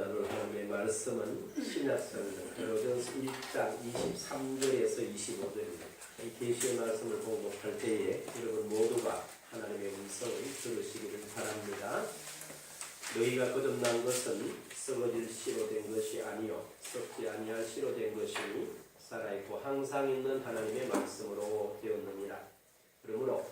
나눌 하나님의 말씀은 신약성경 고린도전서 1장 23절에서 25절입니다. 이 계시의 말씀을 공독할 때에 여러분 모두가 하나님의 음성을 들으시기를 바랍니다. 너희가 거듭난 것은 썩어질 씨로 된 것이 아니요 썩지 아니할 씨로 된 것이니 살아있고 항상 있는 하나님의 말씀으로 되었느니라. 그러므로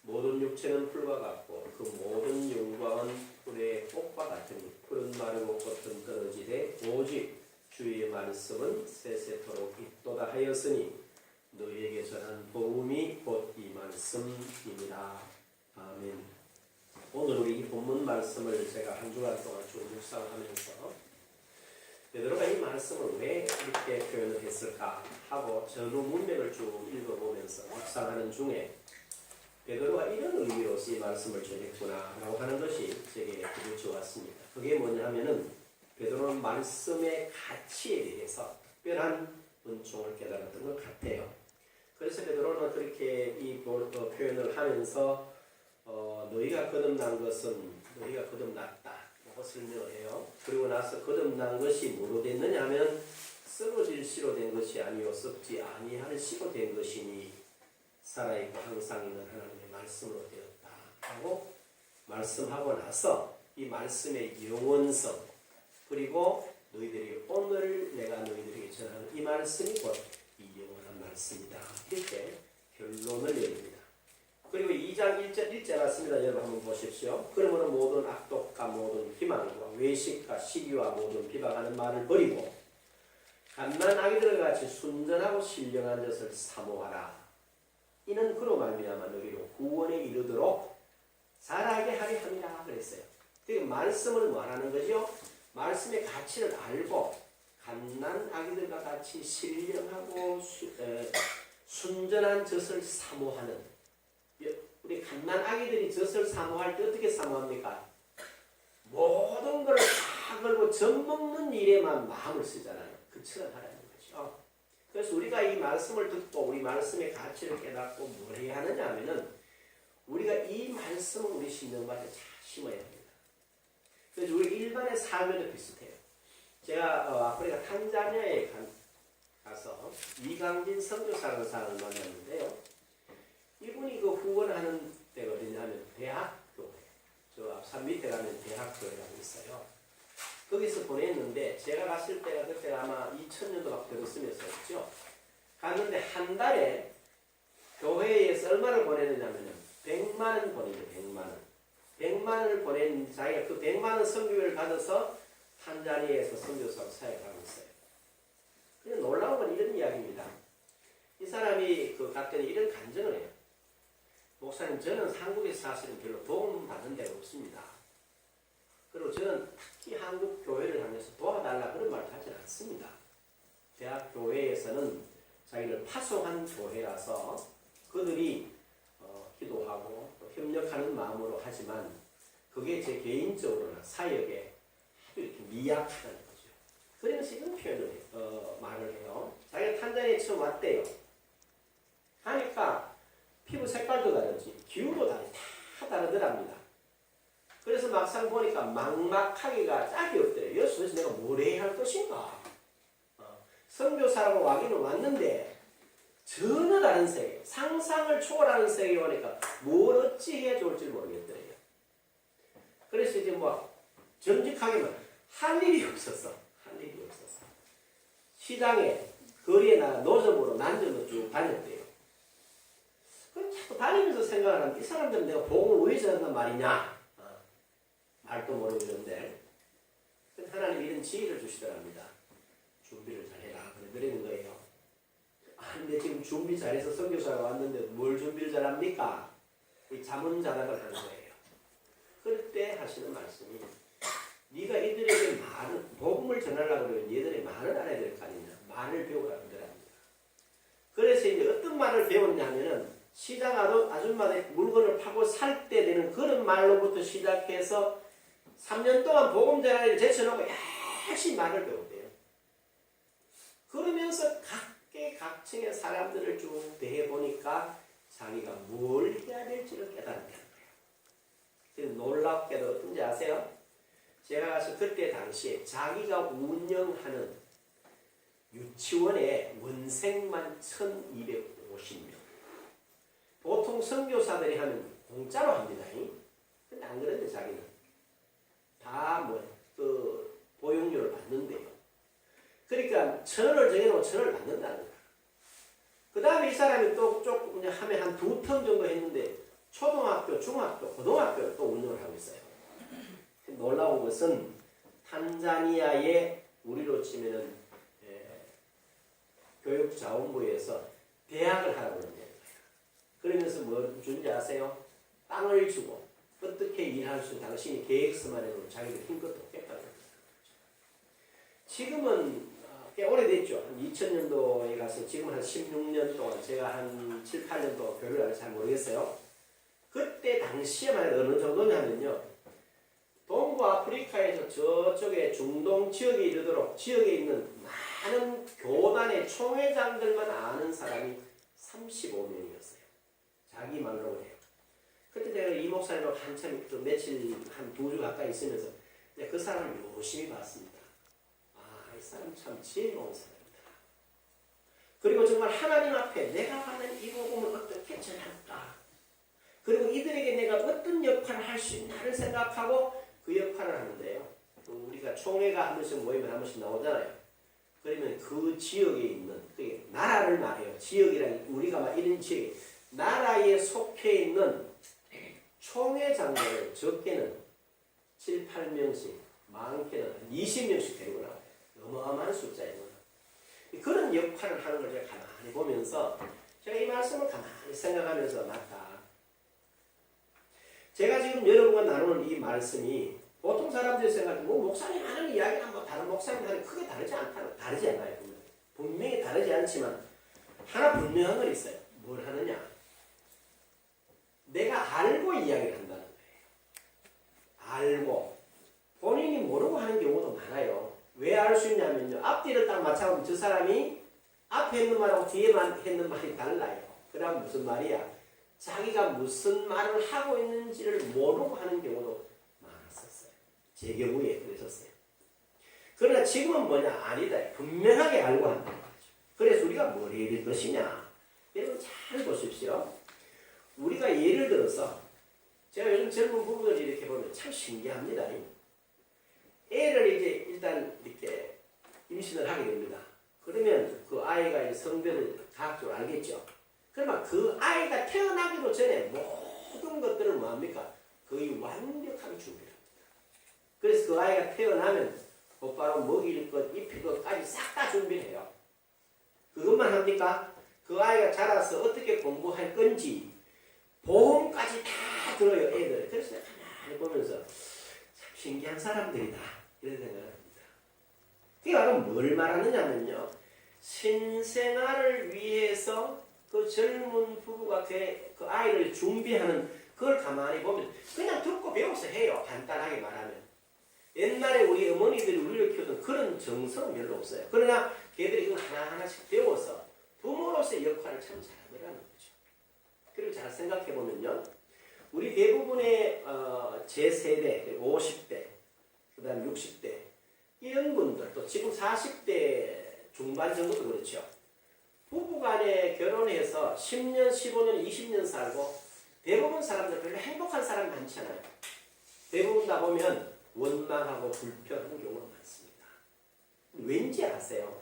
모든 육체는 풀과 같고 그 모든 영광은 풀의 꽃과 같으니 풀은 마르고 꽃은 떨어지되 오직 주의 말씀은 세세토록 있도다 하였으니 너희에게 전한 복음이 곧 이 말씀입니다. 아멘. 오늘 우리 이 본문 말씀을 제가 한 주간 동안 쭉 묵상하면서 베드로가 이 말씀을 왜 이렇게 표현을 했을까 하고 전후 문맥을 쭉 읽어보면서 묵상하는 중에 베드로가 이런 의미로서 이 말씀을 전했구나 라고 하는 것이 제게 부딪혀 왔습니다. 그게 뭐냐 하면은 베드로는 말씀의 가치에 대해서 특별한 은총을 깨달았던 것 같아요. 그래서 베드로는 그렇게 이 표현을 하면서 너희가 거듭난 것은 너희가 거듭났다 라고 설명을 해요. 그리고 나서 거듭난 것이 뭐로 됐느냐 하면 썩어질 씨로 된 것이 아니요 썩지 아니할 씨로 된 것이니 살아있고 항상 있는 하나님의 말씀으로 되었다 하고 말씀하고 나서 이 말씀의 영원성 그리고 너희들이 오늘 내가 너희들에게 전하는 이 말씀이 곧 이 영원한 말씀이다 이렇게 결론을 내립니다. 그리고 2장 1절 맞습니다. 여러분 한번 보십시오. 그러므로 모든 악독과 모든 기만과 외식과 시기와 모든 비방하는 말을 버리고 갓난 아기들과 같이 순전하고 신령한 것을 사모하라. 이는 그로 말미암아 너희로 구원에 이르도록 자라게 하려 함이라 그랬어요. 그 말씀을 뭐하는 거죠? 말씀의 가치를 알고 갓난 아기들과 같이 신령하고 순전한 젖을 사모하는. 우리 갓난 아기들이 젖을 사모할 때 어떻게 사모합니까? 모든 걸 다 걸고 젖 먹는 일에만 마음을 쓰잖아요. 그처럼 하라는 거죠. 그래서 우리가 이 말씀을 듣고 우리 말씀의 가치를 깨닫고 뭘 해야 하느냐 하면은 우리가 이 말씀을 우리 심령밭에 잘 심어야 합니다. 그래서 우리 일반의 삶에도 비슷해요. 제가 아프리카 탄자니아에 가서 이강진 선교사라는 사람을 만났는데요. 이분이 그 후원하는 데가 어디냐 하면 대학교회. 저 앞산 밑에 가면 대학교회라고 있어요. 거기서 보냈는데 제가 갔을 때가 그때가 아마 2000년도가 들었으면서였죠. 갔는데 한 달에 교회에서 얼마를 보내느냐 하면 100만 원 보내죠. 100만 원. 100만 원을 보낸 자기가 그 100만 원 선교를 받아서 탄자니아에서 선교사로 사역하고 있어요. 그냥 놀라운 건 이런 이야기입니다. 이 사람이 갔더니 이런 간증을 해요. 목사님, 저는 한국에서 사실은 별로 도움 받는 데가 없습니다. 그리고 저는 특히 한국 교회를 하면서 도와달라 그런 말을 하지 않습니다. 대학 교회에서는 자기를 파송한 교회라서 그들이 기도하고 또 협력하는 마음으로 하지만 그게 제 개인적으로나 사역에 아주 이렇게 미약하다는 거죠. 그래서 이런 표현을 말을 해요. 자기가 탄자니아에 처음 왔대요. 하니까 피부 색깔도 다르지 기후도 다 다르더랍니다. 그래서 막상 보니까 막막하기가 짝이 없대요. 여기서 내가 뭘 해야 할 것인가? 선교사라고 와기는 왔는데 전혀 다른 세계, 상상을 초월하는 세계에 오니까 뭘 어찌 해야 좋을지 모르겠더래요. 그래서 이제 정직하게만 할 일이 없었어. 할 일이 없었어. 시장에, 거리에 나가 노점으로 난점으로 쭉 다녔대요. 그럼 자꾸 다니면서 생각을 하면 이 사람들은 내가 복음을 왜 전한단 말이냐? 말도 모르고 이런데 하나님 이런 지혜를 주시더랍니다. 준비를 잘해라. 그러는 거예요. 근데 지금 준비 잘해서 선교사가 왔는데 뭘 준비를 잘합니까? 이 자문자답을 하는 거예요. 그럴 때 하시는 말씀이 네가 이들에게 복음을 전하려고 그러면 얘들의 말을 알아야 될 거 아니냐. 말을 배우라는 거랍니다. 그래서 이제 어떤 말을 배웠냐 하면은 시장 아줌마들이 물건을 파고 살 때 되는 그런 말로부터 시작해서 3년 동안 복음 전하기를 제쳐놓고 열심히 말을 배웠대요. 그러면서 각층의 사람들을 쭉 대해보니까 자기가 뭘 해야 될지를 깨닫는 거예요. 지금 놀랍게도 어떤지 아세요? 제가 가서 그때 당시에 자기가 운영하는 유치원의 원생만 1250명. 보통 선교사들이 하면 공짜로 합니다. 근데 안 그런데 자기는 다 보용료를 받는데요. 그러니까 1,000원을 정해놓고 1,000원을 받는다는 거야. 그 다음에 이 사람이 또 조금 하면 한 2텀 정도 했는데 초등학교, 중학교, 고등학교를 또 운영을 하고 있어요. 놀라운 것은 탄자니아의 우리로 치면은 교육자원부에서 대학을 하라고 그러는 거예요. 그러면서 뭐 준지 아세요? 땅을 주고 어떻게 일할 수 당신이 계획서만 해도 자기들 힘껏 돕겠다는 거예요. 지금은 꽤 오래됐죠. 한 2000년도에 가서 지금 한 16년 동안 제가 한 7, 8년 동안 교육을 할지 잘 모르겠어요. 그때 당시에만 해도 어느 정도냐면요. 동부 아프리카에서 저쪽에 중동 지역에 이르도록 지역에 있는 많은 교단의 총회장들만 아는 사람이 35명이었어요. 자기 말로 해요. 그때 내가 이 목사님하고 한참 며칠 한 2주 가까이 있으면서 그 사람을 열심히 봤습니다. 아, 이 사람 참 지혜로운 사람이다. 그리고 정말 하나님 앞에 내가 받는 이 복음을 어떻게 전할까? 그리고 이들에게 내가 어떤 역할을 할 수 있나를 생각하고 그 역할을 하는데요. 우리가 총회가 한 번씩 모이면 한 번씩 나오잖아요. 그러면 그 지역에 있는, 그게 나라를 말해요. 지역이란 우리가 막 이런 지역에 나라에 속해 있는 총회장들을 적게는 7, 8명씩, 많게는 20명씩 데리고 나와요. 어마어마한 숫자예요. 그런 역할을 하는 걸 제가 가만히 보면서 제가 이 말씀을 가만히 생각하면서 맞다. 제가 지금 여러분과 나누는 이 말씀이 보통 사람들이 생각하면 뭐 목사님 하는 이야기랑 뭐 다른 목사님 하는 크게 다르지 않아요. 분명히 다르지 않지만 하나 분명한 건 있어요. 뭘 하느냐? 내가 알고 이야기를 한다는 거예요. 알고 본인이 모르고 하는 경우도 많아요. 왜 알 수 있냐면요. 앞뒤를 딱 맞춰보면 저 사람이 앞에 했는 말하고 뒤에 했는 말이 달라요. 그럼 무슨 말이야? 자기가 무슨 말을 하고 있는지를 모르고 하는 경우도 많았었어요. 제 경우에 그랬었어요. 그러나 지금은 뭐냐? 아니다. 분명하게 알고 한다는 거죠. 그래서 우리가 뭘 해야 될 것이냐? 여러분 잘 보십시오. 우리가 예를 들어서 제가 요즘 젊은 부부들이 이렇게 보면 참 신기합니다. 애를 이제 일단 이렇게 임신을 하게 됩니다. 그러면 그 아이가 이제 성별을 과학적으로 알겠죠. 그러면 그 아이가 태어나기도 전에 모든 것들을 뭐합니까? 거의 완벽하게 준비를 합니다. 그래서 그 아이가 태어나면 곧바로 먹일 것, 입힐 것까지 싹 다 준비를 해요. 그것만 합니까? 그 아이가 자라서 어떻게 공부할 건지 보험까지 다 들어요, 애들. 그래서 가만히 보면서 참 신기한 사람들이다. 이런 생각을 합니다. 그게 바로 뭘 말하느냐면요. 신생아를 위해서 그 젊은 부부가 그 아이를 준비하는 그걸 가만히 보면 그냥 듣고 배워서 해요. 간단하게 말하면. 옛날에 우리 어머니들이 우리를 키우던 그런 정성은 별로 없어요. 그러나 걔들이 이걸 하나하나씩 배워서 부모로서의 역할을 참 잘하더라는 거죠. 그리고 잘 생각해보면요. 우리 대부분의 제 세대, 50대, 그 다음 60대 이런 분들 또 지금 40대 중반 정도도 그렇죠. 부부간에 결혼해서 10년, 15년, 20년 살고 대부분 사람들 별로 행복한 사람이 많지 않아요. 대부분 다 보면 원망하고 불평하는 경우가 많습니다. 왠지 아세요?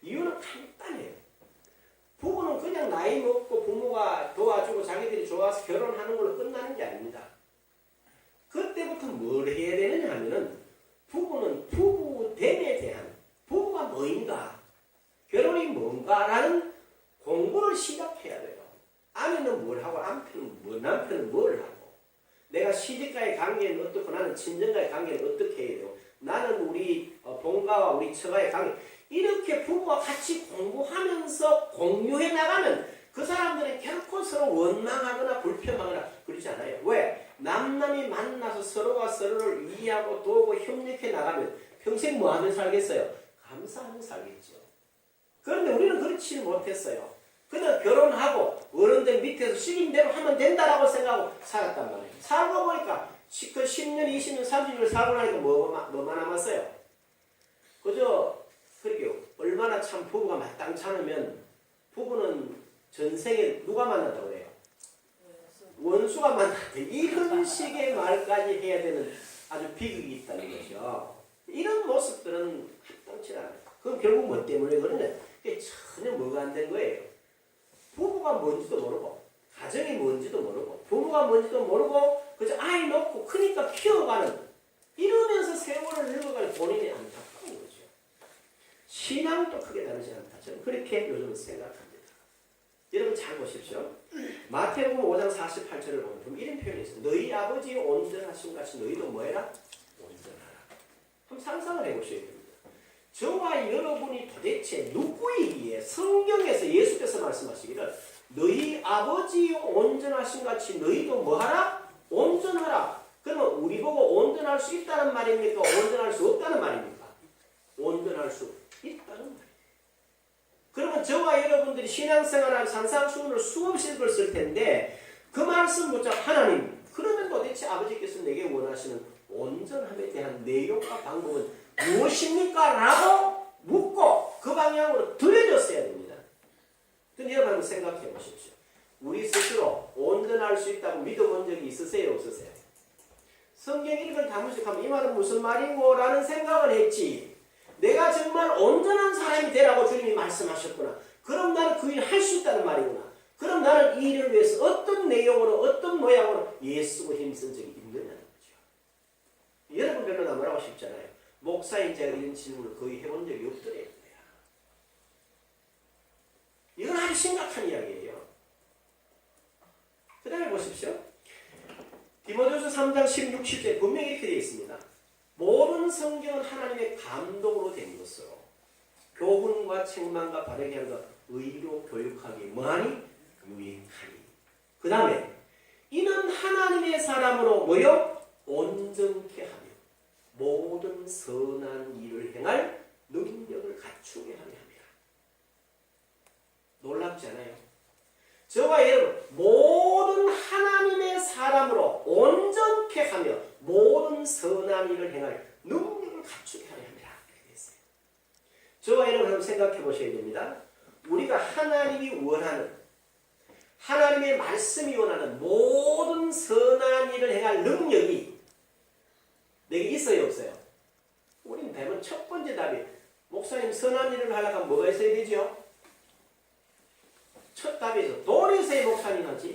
이유는 간단해요. 부부는 그냥 나이 먹고 부모가 도와주고 자기들이 좋아서 결혼하는 걸로 끝나는 게 아닙니다. 그때부터 뭘 해야 되느냐 하면은 부부는 부부됨에 대한 부부가 뭐인가 결혼이 뭔가라는 공부를 시작해야 돼요. 아내는 뭘 하고 남편은 뭘 하고 내가 시집과의 관계는 어떻고 나는 친정과의 관계는 어떻게 해야 되고 나는 우리 본가와 우리 처가의 관계 이렇게 부부가 같이 공부하면서 공유해 나가면 그 사람들은 결코 서로 원망하거나 불평하거나 그러지 않아요. 왜? 남남이 만나서 서로가 서로를 이해하고 도우고 협력해 나가면 평생 뭐 하면 살겠어요? 감사하며 살겠죠. 그런데 우리는 그렇지 못했어요. 그냥 결혼하고 어른들 밑에서 시킨대로 하면 된다라고 생각하고 살았단 말이에요. 살고 보니까 그 10년, 20년, 30년 살고 나니까 뭐만 남았어요? 그저 그렇게 얼마나 참 부부가 마땅치 않으면 부부는 전생에 누가 만났다고 그래요? 원수가 만났대. 이런 식의 말까지 해야 되는 아주 비극이 있다는 거죠. 이런 모습들은 합당치 않아요. 그럼 결국 뭐 때문에 그러냐? 그게 전혀 뭐가 안 된 거예요. 부부가 뭔지도 모르고 가정이 뭔지도 모르고 부부가 뭔지도 모르고 그저 아이 놓고 크니까 키워가는 이러면서 세월을 늙어가는 본인이 안타까운 거죠. 신앙도 크게 다르지 않다. 저는 그렇게 요즘은 생각합니다. 여러분 잘 보십시오. 마태복음 5장 48절을 보면 이런 표현이 있어요. 너희 아버지 온전하신 같이 너희도 뭐해라? 온전하라. 한번 상상을 해보셔야 됩니다. 저와 여러분이 도대체 누구이기에 성경에서 예수께서 말씀하시기를 너희 아버지 온전하신 같이 너희도 뭐하라? 온전하라. 그러면 우리 보고 온전할 수 있다는 말입니까? 온전할 수 없다는 말입니까? 온전할 수 있다는 말입니다. 그러면 저와 여러분들이 신앙생활을 산상수훈을 수없이 읽었을 텐데 그 말씀 보자 하나님 그러면 도대체 아버지께서 내게 원하시는 온전함에 대한 내용과 방법은 무엇입니까? 라고 묻고 그 방향으로 들려줬어야 됩니다. 그럼 여러분 한번 생각해 보십시오. 우리 스스로 온전할 수 있다고 믿어본 적이 있으세요? 없으세요? 성경 읽을 다문식하면 이 말은 무슨 말인고? 라는 생각을 했지. 내가 정말 온전한 사람이 되라고 주님이 말씀하셨구나. 그럼 나는 그 일을 할 수 있다는 말이구나. 그럼 나는 이 일을 위해서 어떤 내용으로 어떤 모양으로 예수고 힘쓴 적이 있느냐는 거죠. 여러분 별로 나무라고 싶잖아요. 목사인 제가 이런 질문을 거의 해본 적이 없더래요. 이건 아주 심각한 이야기예요. 그 다음에 보십시오. 디모데후서 3장 16, 17절 분명히 이렇게 되어 있습니다. 모든 성경은 하나님의 감동으로 된 것으로 교훈과 책망과 바르게 하는 것 의로 교육하기 뭐하니? 유익하니. 그 다음에 이는 하나님의 사람으로 모여 온전케 하며 모든 선한 일을 행할 능력을 갖추게 하며 합니다. 놀랍지 않아요? 저와 여러분 모든 하나님의 사람으로 온전케 하며 모든 선한 일을 행할 능력을 갖추게 하려 합니다. 그렇게 됐어요. 저와 여러분 한번 생각해 보셔야 됩니다. 우리가 하나님이 원하는 하나님의 말씀이 원하는 모든 선한 일을 행할 능력이 내게 있어요? 없어요? 우리는 대부분 첫 번째 답이 목사님 선한 일을 하려고 하면 뭐가 있어야 되죠? 첫 답에서 돈이 있어야 목사님 하지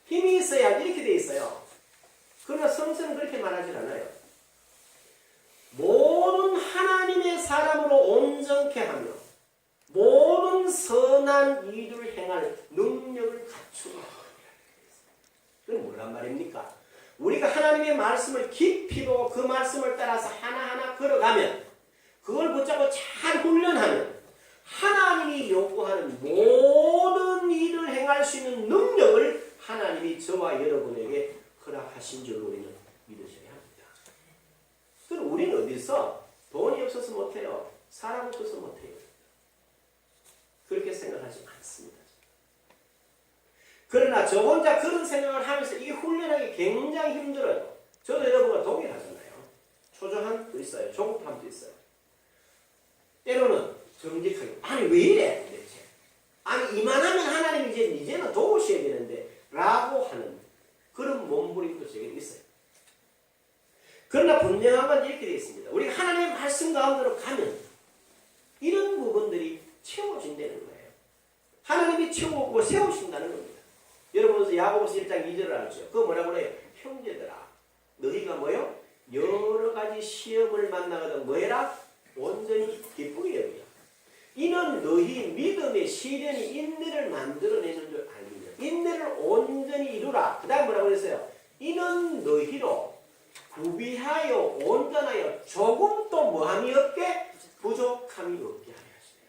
힘이 있어야 이렇게 돼 있어요. 그러나 성서는 그렇게 말하지 않아요. 모든 하나님의 사람으로 온전케 하며 모든 선한 일을 행할 능력을 갖추게 합니다. 그건 뭐란 말입니까? 우리가 하나님의 말씀을 깊이 보고 그 말씀을 따라서 하나하나 걸어가면 그걸 붙잡고 잘 훈련하면 하나님이 요구하는 모든 일을 행할 수 있는 능력을 하나님이 저와 여러분에게 허락하신 줄 우리는 믿으셔야 합니다. 그럼 우리는 어디서 돈이 없어서 못해요. 사람 없어서 못해요. 그렇게 생각하지 않습니다. 그러나 저 혼자 그런 생각을 하면서 이게 훈련하기 굉장히 힘들어요. 저도 여러분과 동일하잖아요. 초조함도 있어요. 조급함도 있어요. 때로는 정직하게 아니 왜 이래 도대체. 아니 이만하면 하나님 이제는 도우셔야 되는데 라고 하는 그런 몸부림도 제게 있어요. 그러나 분명한 건 이렇게 되어 있습니다. 우리가 하나님의 말씀 가운데로 가면 이런 부분들이 채워진다는 거예요. 하나님이 채우고 세우신다는 겁니다. 여러분 야고보서 1장 2절을 알죠? 그거 뭐라고 그래요? 형제들아 너희가 뭐요? 여러 가지 시험을 만나거든 뭐해라? 온전히 기쁘게 여기라. 이는 너희 믿음의 시련이 인내를 만들어내는 줄 알미냐. 인내를 온전히 이루라. 그 다음 뭐라고 그랬어요? 이는 너희로 구비하여 온전하여 조금도 뭐함이 없게 부족함이 없게 하려 하시네요.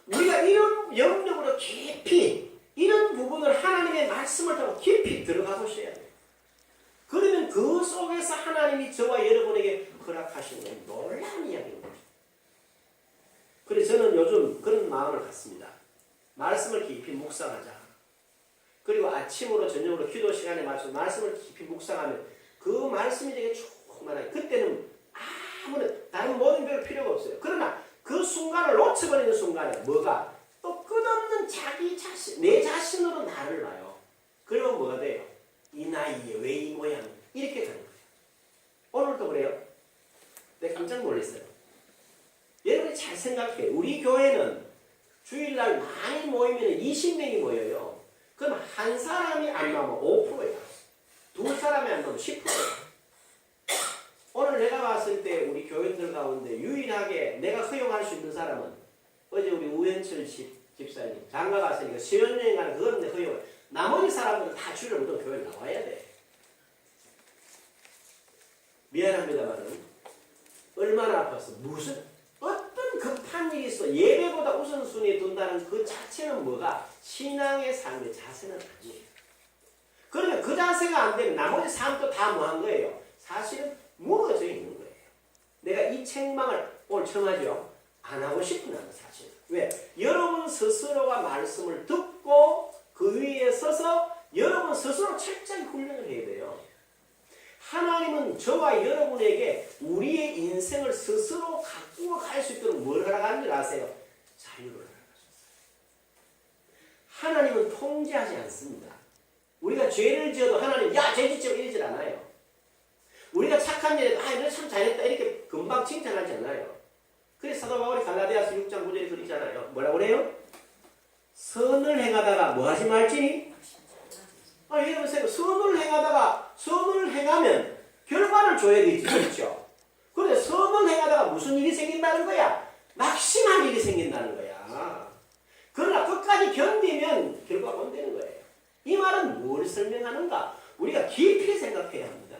우리가 이런 영역으로 깊이 이런 부분을 하나님의 말씀을 타고 깊이 들어가 보셔야 돼요. 그러면 그 속에서 하나님이 저와 여러분에게 허락하시는 놀라운 이야기입니다. 그래서 저는 요즘 그런 마음을 갖습니다. 말씀을 깊이 묵상하자. 그리고 아침으로 저녁으로 기도 시간에 맞춰서 말씀을 깊이 묵상하면 그 말씀이 되게 충만하게 그때는 아무런 다른 모든 별 필요가 없어요. 그러나 그 순간을 놓쳐버리는 순간에 뭐가 또 끝없는 자기 자신 내 자신으로 나를 봐요. 그러면 뭐가 돼요? 이 나이에 왜 이 모양 이렇게 가는 거예요. 오늘도 그래요. 내가 깜짝 놀랐어요. 여러분이 잘 생각해. 우리 교회는 주일날 많이 모이면 20명이 모여요. 그럼 한 사람이 안 나오면 5%예요. 두 사람이 안 나오면 10%예요. 오늘 내가 봤을 때 우리 교인들 가운데 유일하게 내가 허용할 수 있는 사람은 어제 우리 우현철 집사님 장가 갔으니까 신혼여행 가는 그건 내 허용. 나머지 사람들은 다 주일날 무조건 교회 나와야 돼. 미안합니다만은 얼마나 아팠어. 무슨 어떤 급한 일이 있어 예배보다 우선순위에 둔다는 그 자체는 뭐가 신앙의 삶의 자세는 아니에요. 그러면 그 자세가 안 되면 나머지 삶도 다 뭐한 거예요? 사실은 무너져 있는 거예요. 내가 이 책망을 오늘 처음 하죠. 안 하고 싶은 나는 사실. 왜? 여러분 스스로가 말씀을 듣고 그 위에 서서 여러분 스스로 철저히 훈련을 해야 돼요. 하나님은 저와 여러분에게 우리의 인생을 스스로 가꾸어 갈 수 있도록 뭘 허락하는 줄 아세요? 자유를 허락하셨어요. 하나님은 통제하지 않습니다. 우리가 죄를 지어도 하나님 야 죄 짓지 이러질 않아요. 우리가 착한 일에도 너 참 잘했다 이렇게 금방 칭찬하지 않아요. 그래서 사도 바울이 갈라디아서 6장 9절에 그러잖아요. 뭐라고 그래요? 선을 행하다가 뭐 하지 말지니? 여러분 선을 행하면 결과를 줘야 되지. 그렇죠? 그런데 선을 행하다가 무슨 일이 생긴다는 거야? 낙심할 일이 생긴다는 거야. 그러나 끝까지 견디면 결과가 온다는 거예요. 이 말은 뭘 설명하는가? 우리가 깊이 생각해야 합니다.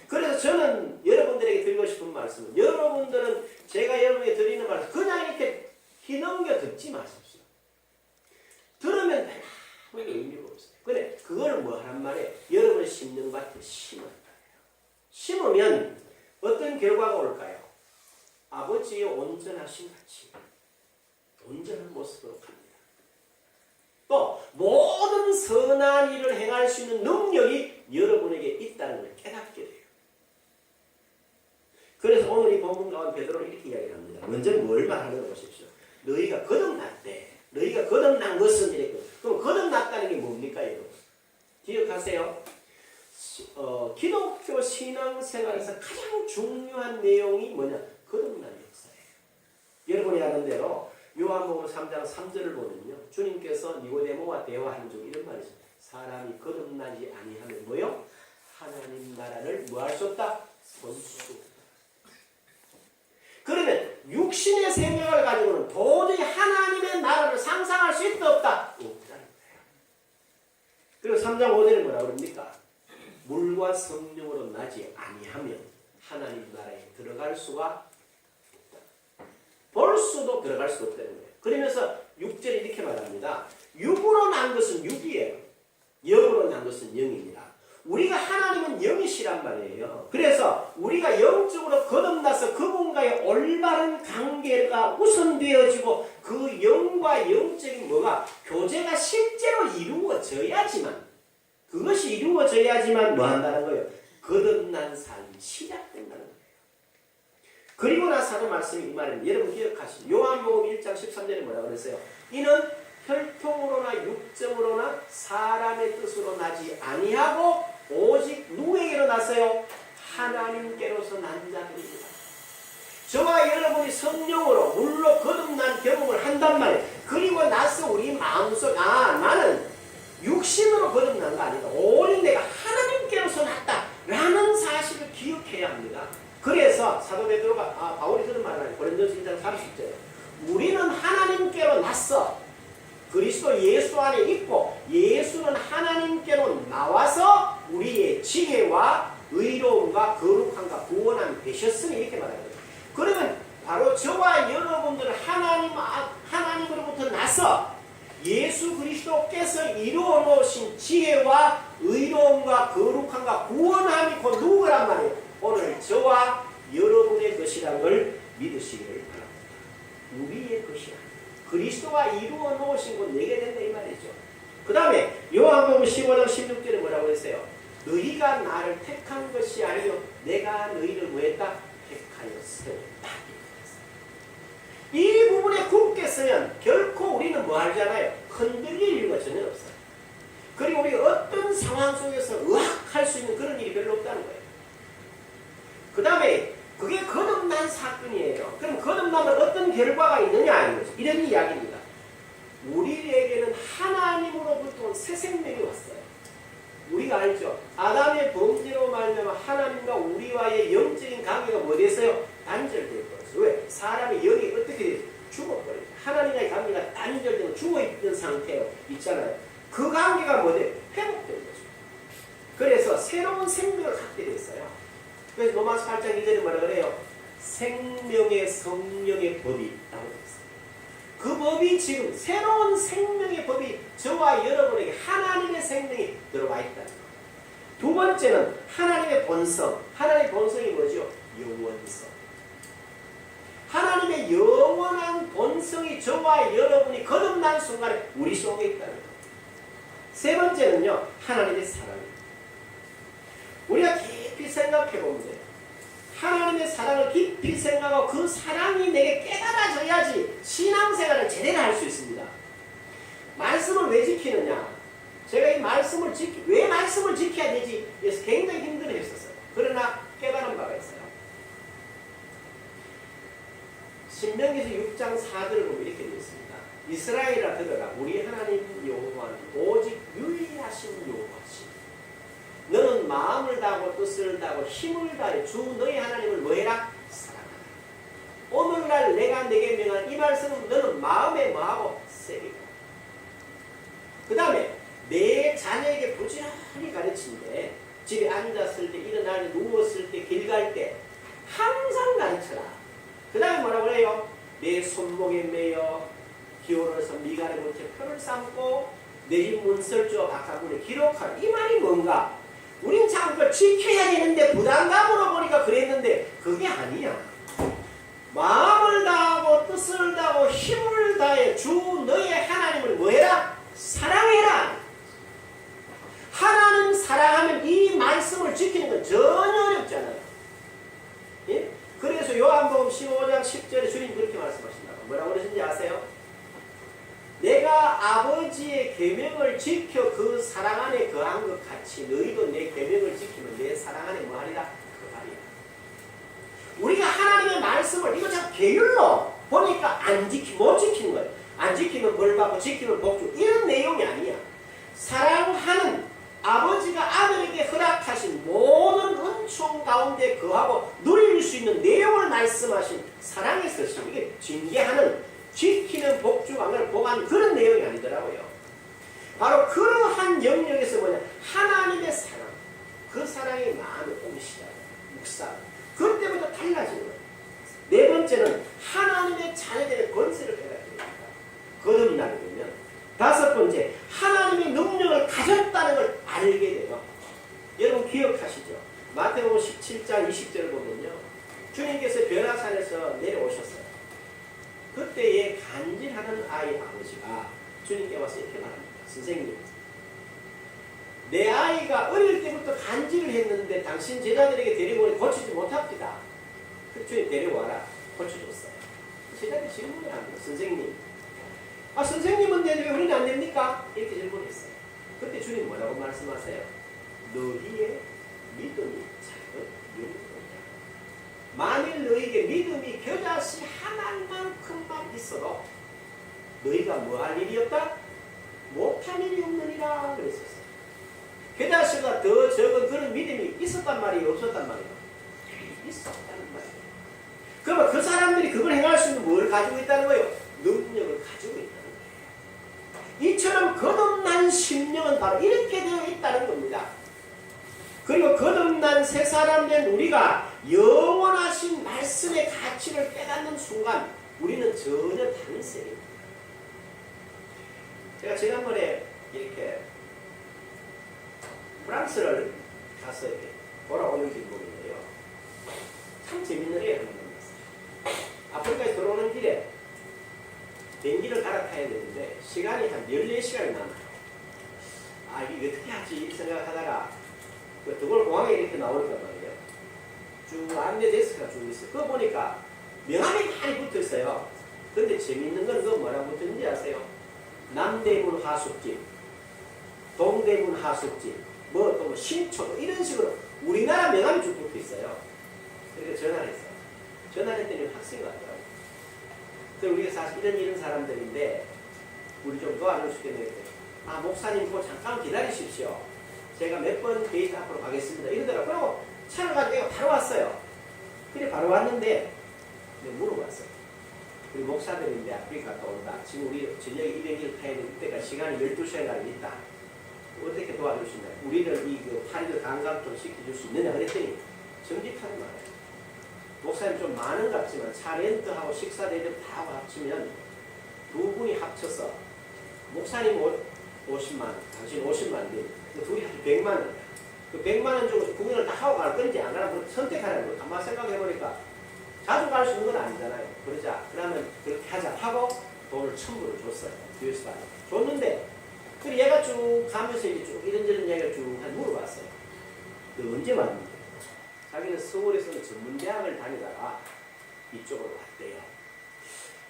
그래서 저는 여러분들에게 드리고 싶은 말씀은 여러분들은 제가 여러분에게 드리는 말씀 그냥 이렇게 휘넘겨 듣지 마십시오. 들으면 아무 의미가 없어요. 근데 그거를 뭐 하란 말이에요? 여러분의 심는 밭에 심어야 해요. 심으면 어떤 결과가 올까요? 아버지의 온전하신 같이 온전한 모습으로 갑니다. 또 모든 선한 일을 행할 수 있는 능력이 여러분에게 있다는 걸 깨닫게 돼요. 그래서 오늘 이 본문 가운데 베드로는 이렇게 이야기를 합니다. 먼저 뭘 말하는가 보십시오. 너희가 거듭났대. 너희가 거듭난 것은 이랬거든. 그럼 거듭났다는 게 뭡니까 여러분? 기억하세요. 기독교 신앙생활에서 가장 중요한 내용이 뭐냐? 거듭난 역사예요. 여러분이 아는 대로 요한복음 3장 3절을 보면요. 주님께서 니고데모와 대화하는 중 이런 말이 있어요. 사람이 거듭나지 아니하면 뭐요? 하나님 나라를 뭐 할 수 없다? 볼 수 없다. 그러면 육신의 생명을 가지고는 도저히 하나님의 나라를 상상할 수 있다 없다? 없다는 거예요. 그리고 3장 5절에 뭐라고 그럽니까? 물과 성령으로 나지 아니하면 하나님 나라에 들어갈 수가 없다. 볼 수도 들어갈 수도 없다는 거예요. 그러면서 6절에 이렇게 말합니다. 육으로 난 것은 육이에요. 영으로 난 것은 영입니다. 우리가 하나님은 영이시란 말이에요. 그래서 우리가 영적으로 거듭나서 그분과의 올바른 관계가 우선되어지고 그 영과 영적인 뭐가 교제가 실제로 이루어져야지만 그것이 이루어져야지만 뭐 한다는 거예요? 거듭난 삶이 시작된다는 거예요. 그리고 나서 하는 말씀이 이 말입니다. 여러분 기억하시죠? 요한복음 1장 13절에 뭐라고 그랬어요? 이는 혈통으로나 육정으로나 사람의 뜻으로 나지 아니하고 오직 누구에게로 났어요? 하나님께로서 난 자들입니다. 저와 여러분이 성령으로 물로 거듭난 경험을 한단 말이에요. 그리고 나서 우리 마음속 나는 육신으로 거듭난 거 아니다. 오직 내가 하나님께로서 났다 라는 사실을 기억해야 합니다. 그래서 사도 베드로가 바울이 그런 말을 하죠. 고린도서 1장 30절에 우리는 하나님께로 났어. 그리스도 예수 안에 있고 예수는 하나님께로 나와서 우리의 지혜와 의로움과 거룩함과 구원함이 되셨으니 이렇게 말합니다. 그러면 바로 저와 여러분들은 하나님으로부터 나서 예수 그리스도께서 이루어 놓으신 지혜와 의로움과 거룩함과 구원함이 곧 누구란 말이에요? 오늘 저와 여러분의 것이라는 걸 믿으시기를 바랍니다. 우리의 것이라. 그리스도가 이루어 놓으신 건 내게 된다 이 말이죠. 그 다음에 요한복음 15장 16절에 뭐라고 했어요? 너희가 나를 택한 것이 아니요 내가 너희를 뭐했다? 택하여 세웠다. 이 부분에 굳게 서면 결코 우리는 뭐 하잖아요? 흔들릴 이유가 전혀 없어요. 그리고 우리가 어떤 상황 속에서 의학할 수 있는 그런 일이 별로 없다는 거예요. 그 다음에 그게 거듭난 사건이에요. 그럼 거듭나면 어떤 결과가 있느냐 이런 이야기입니다. 우리에게는 하나님으로부터 온 새 생명이 왔어요. 우리가 알죠? 아담의 범죄로 말미암아 하나님과 우리와의 영적인 관계가 뭐 됐어요? 단절되어 버렸어요. 왜? 사람이 여기 어떻게 돼요? 죽어버려요. 하나님과의 관계가 단절되고 죽어있는 상태에 있잖아요. 그 관계가 뭐 돼요? 회복된 거죠. 그래서 새로운 생명을 갖게 됐어요. 그래서 로마서 8장 2절에 뭐라 그래요? 생명의 성령의 법이 나오고 있어요. 그 법이 지금 새로운 생명의 법이 저와 여러분에게 하나님의 생명이 들어와 있다는 거예요. 두 번째는 하나님의 본성. 하나님의 본성이 뭐죠? 영원성. 하나님의 영원한 본성이 저와 여러분이 거듭난 순간에 우리 속에 있다는 거예요. 세 번째는요, 하나님의 사랑입니다. 우리가 깊이 생각해 보면 돼요. 하나님의 사랑을 깊이 생각하고 그 사랑이 내게 깨달아져야지 신앙생활을 제대로 할 수 있습니다. 말씀을 왜 지키느냐? 제가 이 말씀을 왜 말씀을 지켜야 되지? 그래서 굉장히 힘들어했었어요. 그러나 깨달은 바가 있어요. 신명기서 6장 4절을 보면 이렇게 되어 있습니다. 이스라엘아 들으라. 우리 하나님 여호와는 오직 유일하신 여호와시니 너는 마음을 다하고 뜻을 다하고 힘을 다해 주 너희 하나님을 뭐해라? 사랑하라. 오늘날 내가 내게 명한 이 말씀은 너는 마음에 뭐하고 새기라. 그 다음에 내 자녀에게 부지런히 가르치는데 집에 앉았을 때 일어날 때 누웠을 때 길 갈 때 항상 가르쳐라. 그 다음에 뭐라고 해요? 내 손목에 매여 기울어서 미간에 붙여 표를 삼고 내 집 문설주와 바깥문에 기록하라. 이 말이 뭔가? 우린 참 그걸 지켜야 되는데 부담감으로 보니까 그랬는데 그게 아니야. 마음을 다하고 뜻을 다하고 힘을 다해 주 너의 하나님을 뭐해라? 사랑해라. 하나님 사랑하면 이 말씀을 지키는 건 전혀 어렵잖아요. 예? 그래서 요한복음 15장 10절에 주님 그렇게 말씀하신다고. 뭐라고 그러신지 아세요? 내가 아버지의 계명을 지켜 그 사랑 안에 거한 것 같이 너희도 내 계명을 지키면 내 사랑 안에 뭐하리라? 거하리라. 우리가 하나님의 말씀을 이거 참 게을러 보니까 못 지키는 거예요. 안 지키면 벌 받고 지키면 복 주고 이런 내용이 아니야. 사랑하는 아버지가 아들에게 허락하신 모든 은총 가운데 거하고 누릴 수 있는 내용을 말씀하신 사랑의 서신. 이게 징계하는 지키는 복주강을 보관 그런 내용이 아니더라고요. 바로 그러한 영역에서 뭐냐? 하나님의 사랑. 그 사랑의 마음을 옮기시다. 묵상. 그때부터 달라지는 거예요. 네 번째는 하나님의 자녀들의 권세를 깨닫게 됩니다. 거듭나게 되면. 다섯 번째, 하나님의 능력을 가졌다는 걸 알게 돼요. 여러분 기억하시죠? 마태복음 17장 20절을 보면요. 주님께서 벼라산에서 내려오셨어요. 그때에 간질하는 아이 아버지가 주님께 와서 이렇게 말합니다. 선생님, 내 아이가 어릴 때부터 간질을 했는데 당신 제자들에게 데리고 고치지 못합니다. 그래서 주님 데려와라. 고쳐줬어요. 제자들이 질문을 합니다. 선생님, 선생님은 되는데 왜 우리는 안 됩니까? 이렇게 질문했어요. 그때 주님 뭐라고 말씀하세요? 너희의 믿음이 작은 영이다. 만일 너희에게 믿음이 겨자씨 하나만큼만 있어도 너희가 뭐 할 일이 없다? 못할 일이 없느니라 그랬었어요. 겨자씨가 더 적은 그런 믿음이 있었단 말이에요? 없었단 말이에요? 있었다는 말이에요. 그러면 그 사람들이 그걸 행할 수 있는 뭘 가지고 있다는 거예요? 능력을 가지고 있다는 거예요. 이처럼 거듭난 심령은 바로 이렇게 되어 있다는 겁니다. 그리고 거듭난 새 사람 된 우리가 영원하신 말씀의 가치를 깨닫는 순간 우리는 전혀 다른 셈입니다. 제가 지난번에 이렇게 프랑스를 가서 이렇게 돌아오는 길목인데요. 참 재밌는 애를 한번 만났어요. 아프리카에 들어오는 길에 비행기를 갈아타야 되는데 시간이 한 14시간이 남아요. 이게 어떻게 하지 생각하다가 그 도골공항에 이렇게 나오니까 말이에요. 쭉 안내 데스크가 쭉 있어요. 그거 보니까 명함이 많이 붙어 있어요. 근데 재밌는 건 그거 뭐라고 붙어 있는지 아세요? 남대문 하숙집, 동대문 하숙집, 또 신촌 이런 식으로 우리나라 명함이 쭉 붙어 있어요. 그러니까 전화를 했어요. 전화를 했더니 학생이 왔더라고요. 그래서 우리가 사실 이런 사람들인데 우리 좀 도와줄 수 있겠네요. 목사님 그거 잠깐 기다리십시오. 제가 몇 번 게이트 앞으로 가겠습니다. 이러더라고요. 그리고 차를 가지고 바로 왔어요. 그래 바로 왔는데 물어봤어요. 우리 목사들인데 아프리카 갔다 온다. 지금 우리 저녁에 200일 타야 될 때가 시간이 12시간이 있다. 어떻게 도와주시나요? 우리를 이 파리도 관광도 시켜줄 수 있느냐 그랬더니 정직하게 말해요. 목사님 좀 많은 것 같지만 차 렌트하고 식사 대접 다 합치면 두 분이 합쳐서 목사님 50만, 당신 50만 돼. 둘이 합쳐 100만 원. 그 100만 원 주고 구경을 다 하고 갈 건지 안 가라고 선택하라는 거. 가만 생각해보니까 자주 갈 수 있는 건 아니잖아요. 그러면 그렇게 하자 하고 돈을 1,000불을 줬어요. US 달러. 줬는데 그리고 얘가 쭉 가면서 이제 쭉 이런저런 이야기를 쭉 물어봤어요. 너 언제 왔는데? 자기는 서울에서는 전문대학을 다니다가 이쪽으로 왔대요.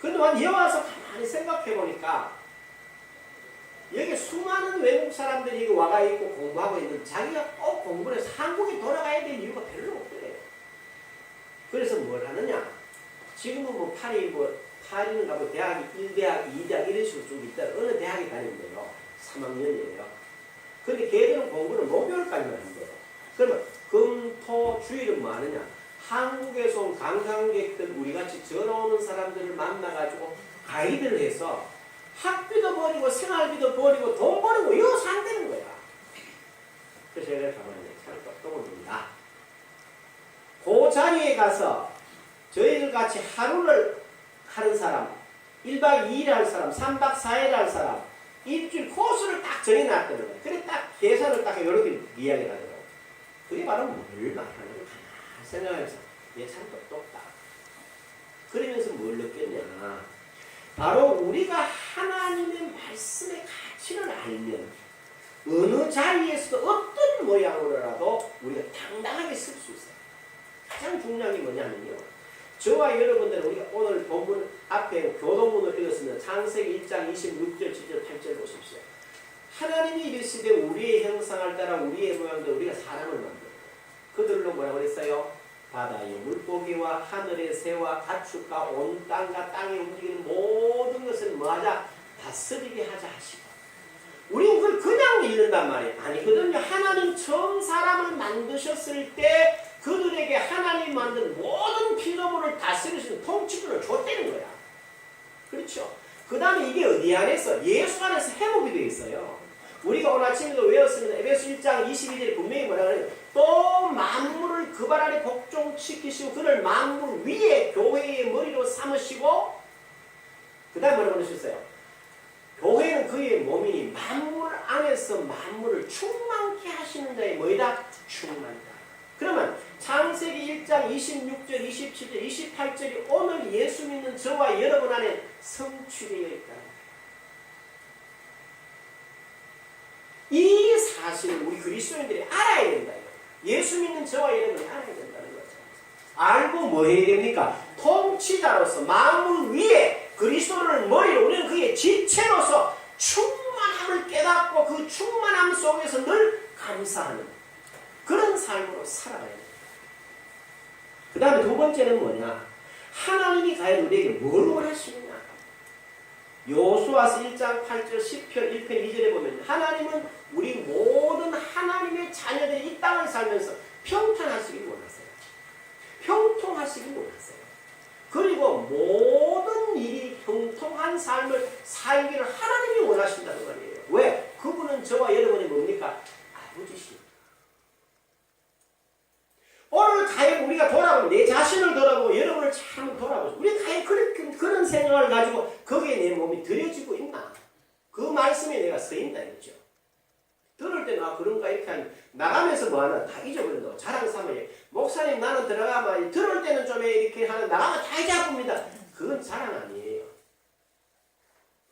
그동안 여기 와서 가만히 생각해보니까 여기 수많은 외국 사람들이 와가 있고 공부하고 있는 자기가 꼭 공부를 해서 한국에 돌아가야 될 이유가 별로 없더래요. 그래서 뭘 하느냐? 지금은 파리는 가면 대학이 1대학, 2대학 이런 식으로 좀 있다. 어느 대학에 다니는데요. 3학년이에요. 근데 걔들은 공부를 목요일까지만 한대요. 그러면 금, 토, 주일은 뭐 하느냐? 한국에서 온 관광객들, 우리같이 전화 오는 사람들을 만나가지고 가이드를 해서 학비도 버리고 생활비도 버리고 돈 버리고 이거 산다는 거야. 그래서 제가 가만히 잘 떠봅니다. 그 자리에 가서 저희들 같이 하루를 하는 사람, 1박 2일 할 사람, 3박 4일 할 사람, 일주일 코스를 딱 정해놨다는 거야. 그래 딱 계산을 딱 이렇게 이야기를 하더라고요. 그게 바로 뭘 말하는 거야. 생각해서 얘 참 똑똑다. 그러면서 뭘 느꼈냐. 바로 우리가 하나님의 말씀의 가치를 알면 어느 자리에서도 어떤 모양으로라도 우리가 당당하게 쓸 수 있어요. 가장 중요한 게 뭐냐면요. 저와 여러분들은 우리가 오늘 본문 앞에 교동문을 읽었으면 창세기 1장 26절, 7절, 8절 보십시오. 하나님이 이르시되 우리의 형상을 따라 우리의 모양대로 우리가 사람을 만들었다. 그들로 뭐라고 그랬어요? 바다의 물고기와 하늘의 새와 가축과 온 땅과 땅에 움직이는 모든 것을 뭐하자? 다스리게 하자 하시고. 우리는 그걸 그냥 읽는단 말이에요. 아니거든요. 하나님 처음 사람을 만드셨을 때 그들에게 하나님 만든 모든 피조물을 다스릴 수 있는 통치권을 줬다는 거야. 그렇죠? 그 다음에 이게 어디 안에서? 예수 안에서 회복이 되어 있어요. 우리가 오늘 아침에도 외웠습니다. 에베소 1장 22절에 분명히 뭐라 그래요? 또 만물을 그 발 아래 복종시키시고 그를 만물 위에 교회의 머리로 삼으시고 그 다음에 뭐라고 그러셨어요? 교회는 그의 몸이니 만물 안에서 만물을 충만케 하시는 자의 뭐이다? 충만이다. 그러면 창세기 1장 26절, 27절, 28절이 오늘 예수 믿는 저와 여러분 안에 성취되어 있다. 이 사실을 우리 그리스도인들이 알아야 된다. 예수 믿는 저와 여러분이 알아야 된다는 거죠. 알고 뭐 해야 됩니까? 통치자로서 만물 위에 그리스도를 머리로 우리는 그의 지체로서 충만함을 깨닫고 그 충만함 속에서 늘 감사하는 그런 삶으로 살아가야 됩니다. 그 다음에 두 번째는 뭐냐? 하나님이 과연 우리에게 뭘 원하시느냐? 요수아서 1장 8절 10편 1편 2절에 보면 하나님은 우리 모든 하나님의 자녀들이 이 땅을 살면서 평탄하시길 원하세요. 평통하시길 원하세요. 그리고 모든 일이 형통한 삶을 살기를 하나님이 원하신다는 말이에요. 왜? 그분은 저와 여러분이 뭡니까? 아버지시오. 오늘 과연 우리가 돌아보면 내 자신을 돌아보고 여러분을 참 돌아보죠. 우리가 과연 그런 생각을 가지고 거기에 내 몸이 들여지고 있나? 그 말씀에 내가 서 있나 했죠. 들을 때는 그런가 이렇게 하니 나가면서 뭐하나 다 잊어버린다고 자랑 삼아요. 목사님 나는 들어가면 들을 때는 좀 이렇게 하는 나가면 다 잊어버립니다. 그건 자랑 아니에요.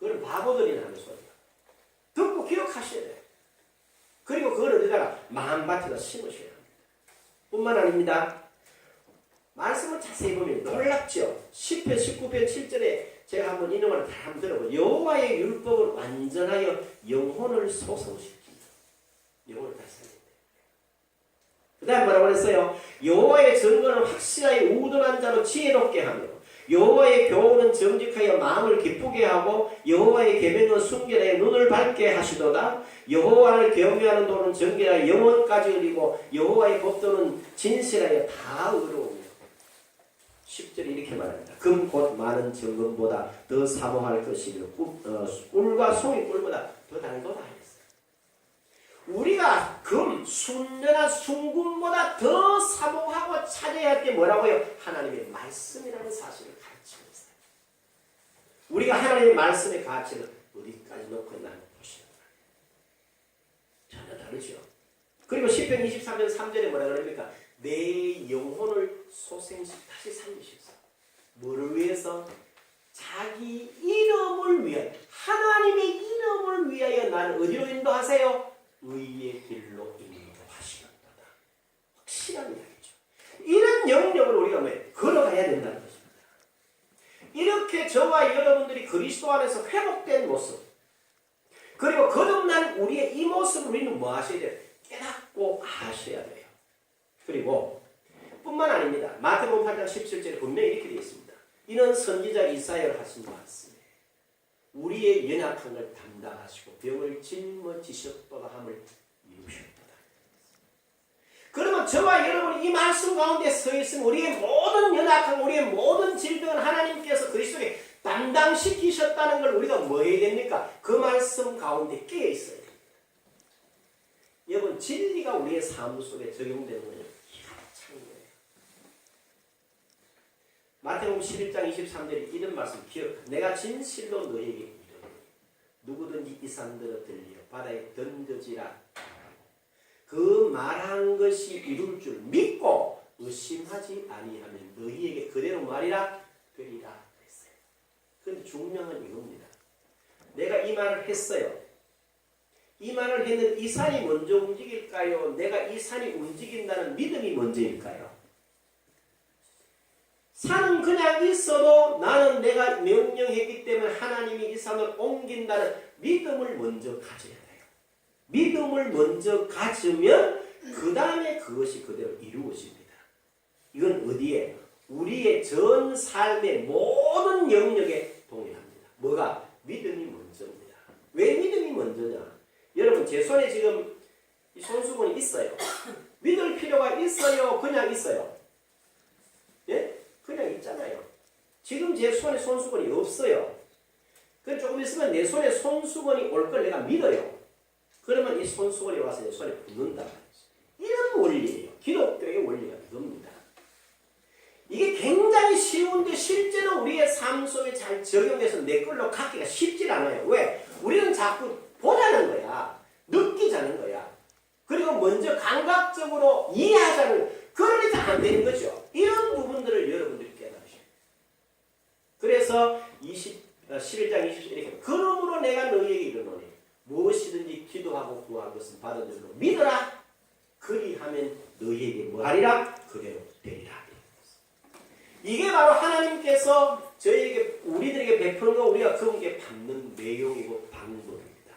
그건 바보들이 하는 소리야. 듣고 기억하셔야 돼요. 그리고 그걸 어디다가 마음밭에다 심으셔야 합니다. 뿐만 아닙니다. 말씀을 자세히 보면 놀랍죠. 10편 19편 7절에 제가 한번 이 내용을 다 한번 들어보면 여호와의 율법을 완전하여 영혼을 소성시킵니다. 영혼을 다시 살립니다. 그 다음 뭐라고 했어요? 여호와의 증거는 확실하게 우둔한 자로 지혜롭게 하며 여호와의 교훈은 정직하여 마음을 기쁘게 하고 여호와의 계명은 순결하여 눈을 밝게 하시도다. 여호와를 경외하는 도는 정결하여 영혼까지 이르고 여호와의 법도는 진실하여 다 의로우며 10절에 이렇게 말합니다. 금 곧 많은 정금보다 더 사모할 것이며 꿀과 송이 꿀보다 더 달도다 하였어요. 우리가 금, 순전한 순금보다 더 사모하고 찾아야 할 게 뭐라고요? 하나님의 말씀이라는 사실을 가르치고 있어요. 우리가 하나님의 말씀의 가치를 어디까지 놓고 있나 보시는 거예요. 전혀 다르죠. 그리고 시편 23편 3절에 뭐라 그럽니까? 내 영혼을 다시 살리셔서 뭐를 위해서? 자기 이름을 위하여, 하나님의 이름을 위하여 나를 어디로 인도하세요? 의의 길로 인도하시는도다. 확실한 이야기죠. 이런 영역을 우리가 왜 걸어가야 된다는 것입니다. 이렇게 저와 여러분들이 그리스도 안에서 회복된 모습, 그리고 거듭난 우리의 이 모습을 우리는 뭐 하셔야 돼요? 깨닫고 아셔야 돼요. 그리고 뿐만 아닙니다. 마태복음 8장 17절에 분명히 이렇게 되어 있습니다. 이는 선지자 이사야를 하신 말씀이에요. 우리의 연약한 걸 담당하시고 병을 짊어지셨도다 함을 이루셨도다. 그러면 저와 여러분이 이 말씀 가운데 서 있으면 우리의 모든 연약한, 우리의 모든 질병은 하나님께서 그리스도에 담당시키셨다는 걸 우리가 뭐 해야 됩니까? 그 말씀 가운데 깨어 있어야 됩니다. 여러분, 진리가 우리의 삶 속에 적용되는 거예요. 마태복음 11장 23절에 이런 말씀 기억하. 내가 진실로 너에게 이르노니 누구든지 이 산들을 들리어 바다에 던져지라. 그 말한 것이 이룰 줄 믿고 의심하지 아니하면 너희에게 그대로 말이라 되리라 했어요. 그런데 중요한 이겁니다. 내가 이 말을 했어요. 이 말을 했는데 이 산이 먼저 움직일까요? 내가 이 산이 움직인다는 믿음이 먼저일까요? 산은 그냥 있어도 나는 내가 명령했기 때문에 하나님이 이 산을 옮긴다는 믿음을 먼저 가져야 돼요. 믿음을 먼저 가지면 그 다음에 그것이 그대로 이루어집니다. 이건 어디에? 우리의 전 삶의 모든 영역에 동일합니다. 뭐가? 믿음이 먼저입니다. 왜 믿음이 먼저냐? 여러분, 제 손에 지금 이 손수건이 있어요. 믿을 필요가 있어요? 그냥 있어요? 예? 그냥 있잖아요. 지금 제 손에 손수건이 없어요. 그럼 조금 있으면 내 손에 손수건이 올 걸 내가 믿어요. 그러면 이 손수건이 와서 내 손에 붙는다. 이런 원리예요. 기독교의 원리가 이겁니다. 이게 굉장히 쉬운데 실제로 우리의 삶 속에 잘 적용해서 내 걸로 갖기가 쉽지 않아요. 왜? 우리는 자꾸 보자는 거야. 느끼자는 거야. 그리고 먼저 감각적으로 이해하자는, 그러니까 안 되는 거죠. 이런 부분들을 여러분들이 깨달으셔요. 그래서 11장 27절 이렇게 그러므로 내가 너희에게 이르노니 무엇이든지 기도하고 구한 것은 받은 줄로 믿어라. 그리하면 너희에게 뭐하리라? 그대로 되리라. 이게 바로 하나님께서 저희에게, 우리들에게 베푸는 거, 우리가 그분께 받는 내용이고 방법입니다.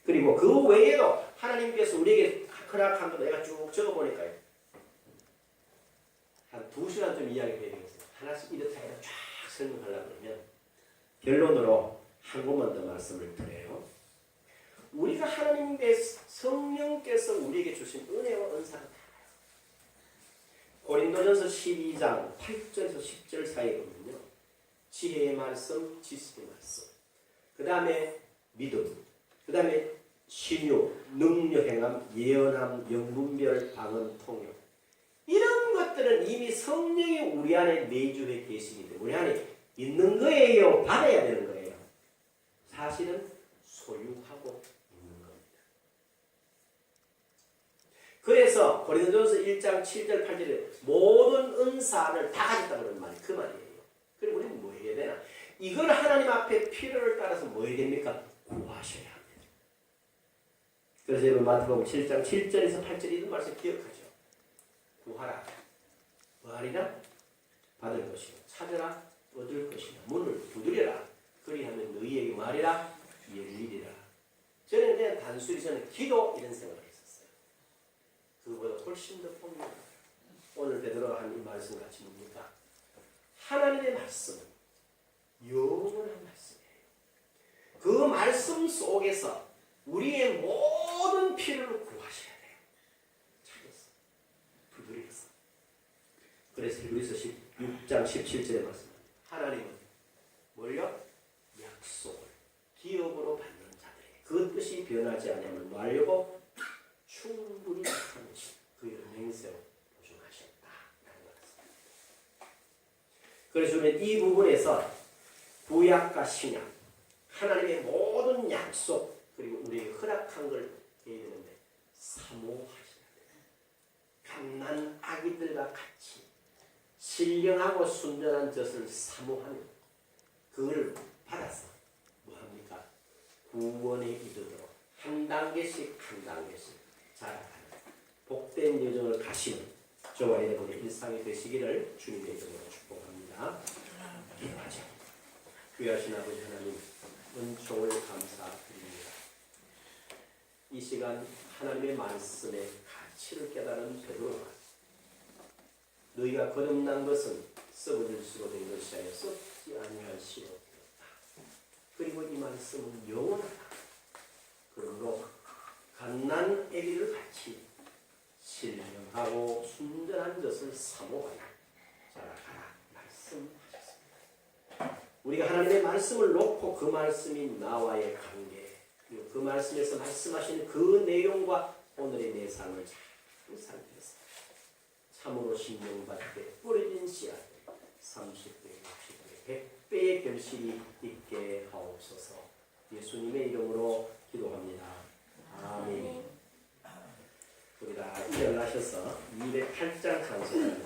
그리고 그 외에도 하나님께서 우리에게 허락한 거 내가 쭉 적어보니까요. 한 2시간 좀 이야기해야 되겠어요. 하나씩 이렇게 쫙 설명하려고 그러면 결론으로 한 곳만 더 말씀을 드려요. 우리가 하나님께서, 성령께서 우리에게 주신 은혜와 은사가 달라요. 고린도전서 12장 8절에서 10절 사이에 보면요. 지혜의 말씀, 지식의 말씀, 그 다음에 믿음, 그 다음에 신유, 능력, 행함, 예언함, 영분별, 방언, 통역. 이런 것들은 이미 성령이 우리 안에 내주해 계시기 때문에 우리 안에 있는 거예요? 받아야 되는 거예요? 사실은 소유하고 있는 겁니다. 그래서 고린도전서 1장 7절 8절에 모든 은사를 다 가졌다 그런 말이 그 말이에요. 그리고 우리는 뭐 해야 되나? 이걸 하나님 앞에 필요를 따라서 뭐 해야 됩니까? 구하셔야 합니다. 여러분 마태복음 7장 7절에서 8절에 있는 말씀 기억하죠. 구하라 뭐하리라 받을 것이요 찾으라 얻을 것이요 문을 두드려라 그리하면 너희에게 말이라 열리리라. 저는 그냥 단순히 저는 기도 이런 생각을 했었어요. 그거보다 훨씬 더 봅니다. 오늘 베드로가 한 이 말씀 같이 뭡니까? 하나님의 말씀은 영원한 말씀이에요. 그 말씀 속에서 우리의 모든 필요를 구하셔야 돼요. 찾아서 두드려서. 그래서 히브리서 6장 17절에 말씀 하나님은 뭘요? 약속을 기업으로 받는 자들에게 그 뜻이 변하지 않으면 말려고 충분히 나타내신 그의 맹세로 보증하셨다라는 것입니다. 그래서 우리는 이 부분에서 구약과 신약 하나님의 모든 약속 그리고 우리에게 허락한 걸 해야 되는데 사모하셔야 돼요. 갓난 아기들과 같이 신령하고 순전한 젖을 사모하며 그걸 받아서 뭐합니까? 구원에 이르도록 한 단계씩 한 단계씩 자라가는 복된 여정을 가시는 저와 여러분의 일상이 되시기를 주님의 이름으로 축복합니다. 기도하자. 귀하신 아버지 하나님 은총을 감사드립니다. 이 시간 하나님의 말씀의 가치를 깨달은 베드로가 너희가 거듭난 것은 썩어질 수로 된 것이 아니라 썩지 아니할 수로 되었다. 그리고 이 말씀은 영원하다. 그러므로 갓난 아기를 같이 신령하고 순전한 것을 사모하여 자라가라 말씀하셨습니다. 우리가 하나님의 말씀을 놓고 그 말씀이 나와의 관계 그리고 그 말씀에서 말씀하시는 그 내용과 오늘의 내 삶을 잘 살펴서 참으로 신령받게 뿌려진 씨앗 30배, 60배, 100배의 결실이 있게 하옵소서. 예수님의 이름으로 기도합니다. 아멘. 우리 다 일어나셔서 208장 찬송합니다.